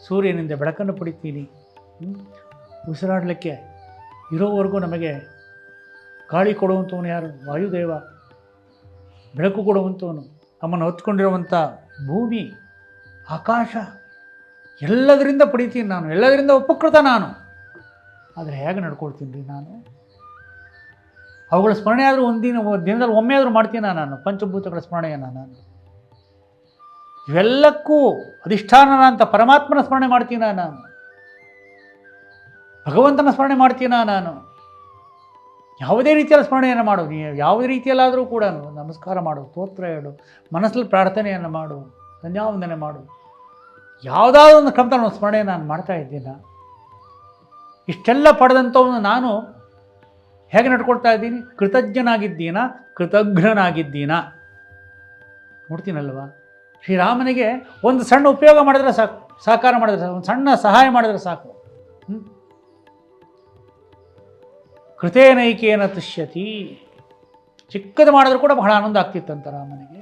ಸೂರ್ಯನಿಂದ ಬೆಳಕನ್ನು ಪಡಿತೀನಿ. ಉಸಿರಾಡಲಿಕ್ಕೆ ಇರೋವರೆಗೂ ನಮಗೆ ಗಾಳಿ ಕೊಡುವಂಥವನು ಯಾರು? ವಾಯುದೇವ. ಬೆಳಕು ಕೊಡುವಂಥವನು, ನಮ್ಮನ್ನು ಹೊತ್ಕೊಂಡಿರುವಂಥ ಭೂಮಿ, ಆಕಾಶ, ಎಲ್ಲದರಿಂದ ಪಡಿತೀನಿ ನಾನು, ಎಲ್ಲದರಿಂದ ಉಪಕೃತ ನಾನು. ಆದರೆ ಹೇಗೆ ನಡ್ಕೊಳ್ತೀನಿ ರೀ ನಾನು? ಅವುಗಳ ಸ್ಮರಣೆ ಆದರೂ ದಿನದಲ್ಲಿ ಒಮ್ಮೆ ಆದರೂ ಮಾಡ್ತೀನ ನಾನು? ಪಂಚಭೂತಗಳ ಸ್ಮರಣೆಯನ್ನು ನಾನು ಇವೆಲ್ಲಕ್ಕೂ ಅಧಿಷ್ಠಾನ ಅಂತ ಪರಮಾತ್ಮನ ಸ್ಮರಣೆ ಮಾಡ್ತೀನ ನಾನು? ಭಗವಂತನ ಸ್ಮರಣೆ ಮಾಡ್ತೀನ ನಾನು? ಯಾವುದೇ ರೀತಿಯಲ್ಲಿ ಸ್ಮರಣೆಯನ್ನು ಮಾಡು, ನೀ ಯಾವುದೇ ರೀತಿಯಲ್ಲಾದರೂ ಕೂಡ ನಮಸ್ಕಾರ ಮಾಡು, ಸ್ತೋತ್ರ ಹೇಳು, ಮನಸ್ಸಲ್ಲಿ ಪ್ರಾರ್ಥನೆಯನ್ನು ಮಾಡು, ಸಂಧ್ಯಾವಂದನೆ ಮಾಡು, ಯಾವುದಾದ್ರೂ ಒಂದು ಕ್ರಮದಲ್ಲಿ ಸ್ಮರಣೆ ನಾನು ಮಾಡ್ತಾ ಇದ್ದೀನ. ಇಷ್ಟೆಲ್ಲ ಪಡೆದಂಥವನು ನಾನು ಹೇಗೆ ನಡ್ಕೊಳ್ತಾ ಇದ್ದೀನಿ? ಕೃತಜ್ಞನಾಗಿದ್ದೀನ, ಕೃತಜ್ಞನಾಗಿದ್ದೀನ? ನೋಡ್ತೀನಲ್ವ, ಶ್ರೀರಾಮನಿಗೆ ಒಂದು ಸಣ್ಣ ಉಪಯೋಗ ಮಾಡಿದ್ರೆ ಸಾಕು, ಸಹಕಾರ ಮಾಡಿದ್ರೆ ಸಾಕು, ಒಂದು ಸಣ್ಣ ಸಹಾಯ ಮಾಡಿದ್ರೆ ಸಾಕು. ಕೃತೇನೈಕೇನ ತುಷ್ಯತಿ. ಚಿಕ್ಕದು ಮಾಡಿದ್ರು ಕೂಡ ಬಹಳ ಆನಂದ ಆಗ್ತಿತ್ತಂತ ರಾಮನಿಗೆ.